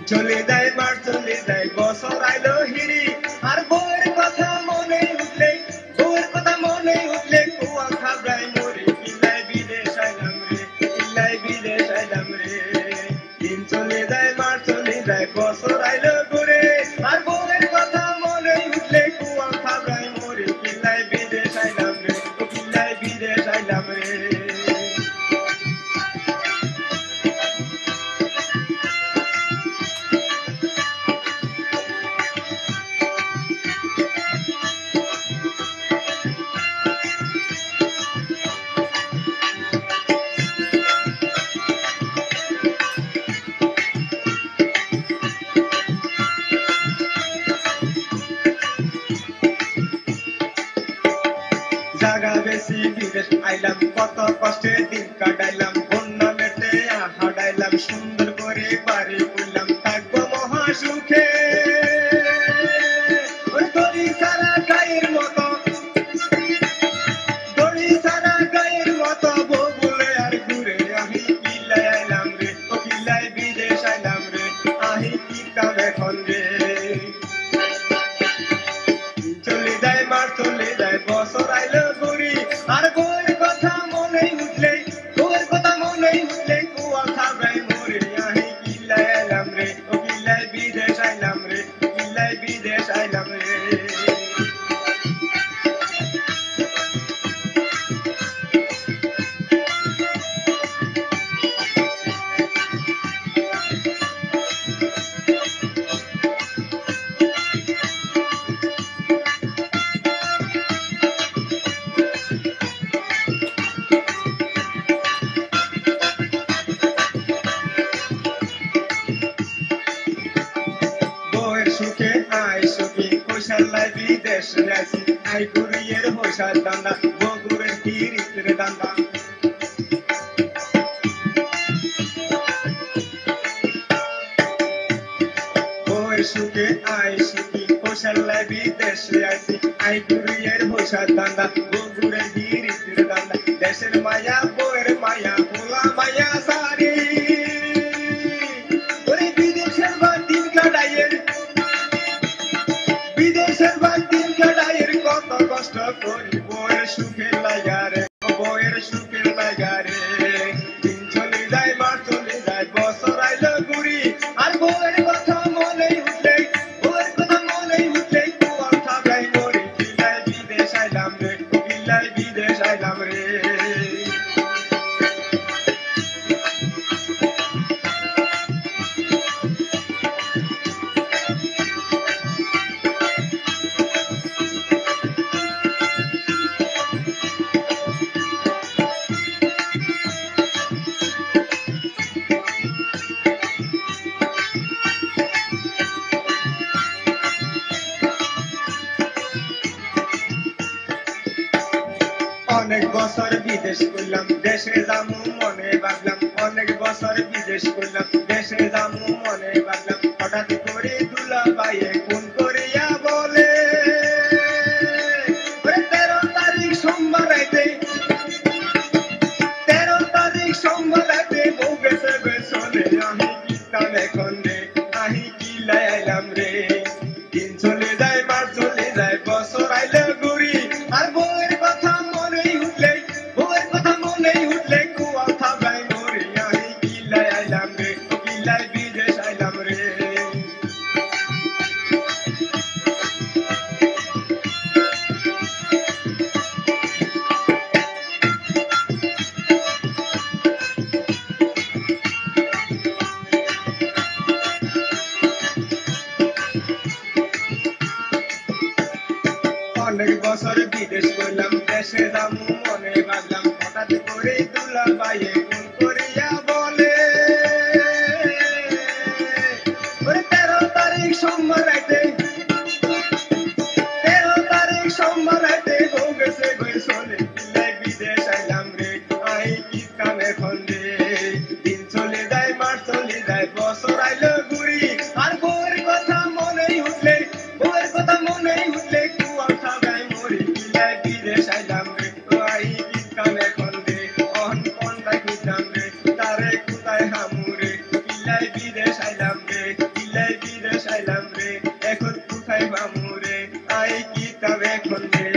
চলে যায় মার চলে যায় বছর আইলো হিরি আর বউয়ের কথা মনে উঠলে কুয়া খাবড়াই মরে কিল্লাই বিদেশ আইলাম রে কিল্লাই বিদেশ আইলাম রে দিন চলে যায় মার চলে যায় বছর আইলো ঘুরে আর বউয়ের কথা মনে উঠলে কুয়া খাবড়াই মরে কিল্লাই বিদেশ আইলাম রে কিল্লাই বিদেশ আইলাম রে জাগা বেশি বিদেশ আইলাম কত কষ্টে দিন কাটাইলাম বন্যা মেটে হাডাইলাম সুন্দর করে বাড়ি করলাম থাকবো মহা সুখে দড়ি সারা গায়ের মতো বগুলে আর ঘুরে আহি কিল্লাই আইলাম রে ও কিল্লাই বিদেশ আইলাম রে আহি কি কাম এখন রে চলে যায় মার চলে যায় বছর আইলো ঘুরি আর বউয়ের কথা মনে উঠলে কুয়া খাবড়াই মরে আহি কিল্লাই আইলাম রে ও কিল্লাই বিদেশ আইলাম রে কিল্লাই বিদেশ আইলাম রে সুখে আই সুখী কৈশাল্লাই বিদেশ যাইছি আই কুড়িয়ের হইসার দান্দা বগুড়ের তিরিশের দান্দা বউয়ের সুখে আই সুখী কৈশাল্লাই বিদেশ যাইছি আই কুড়িয়ের হইসার দান্দা বগুড়ের তিরিশের দান্দা দেশের মায়া বউয়ের মায়া ভোলা মায়া সারি বিদেশের বাতিল কাটাইয়ের কত কষ্ট করি বউয়ের সুখের লাগারে বউয়ের সুখের লাগারে দিন চলে যায় মার চলে যায় বছর আইলো ঘুরি আর বউয়ের কথা মনে উঠলে কুয়া খাবড়াই মরি কিল্লাই বিদেশ আইলাম রে কিল্লাই বিদেশ আইলাম রে অনেক বছর বিদেশ করলাম দেশে যামু মনে ভাবলাম অনেক বছর বিদেশ করলাম দেশে যামু মনে ভাবলাম হঠাৎ করে দুলা বাইয়ে ফোন করিয়া বলে 13 তারিখ সোমবার রাইতে বউ গেছে বেসনে আহি কিস্তাম এখন রে আহি কিল্লাই আইলাম রে দিন চলে যায় মাস চলে যায় বছর আইলে ঘুরি আর বউয়ের কথা মনে উঠলে কুয়া খাবড়াই মরি আহি কিল্লাই আইলাম রে কিল্লাই বিদেশ আইলাম রে অনেক বছর বিদেশ করলাম দেশে যামু মনে ভাবলাম হঠাৎ করে দুলা বাইয়ে ফোন করিয়া বলে 13 তারিখ সোমবার রাইতে বউ গেছে বেসনে কিল্লাই বিদেশ আইলাম রে আহি কি কাম এখন রে দিন চলে যায় মাস চলে যায় বছর আইলো ঘুরি আর বউয়ের কথা মনে উঠলে কুয়া খাবড়াই মরি কিল্লাই বিদেশ আইলাম রে আহি কি কাম এখন রে অহন কোন রাখিতাম রে তারে কোথায় হামুরে কিল্লাই বিদেশ আইলাম রে এখন রে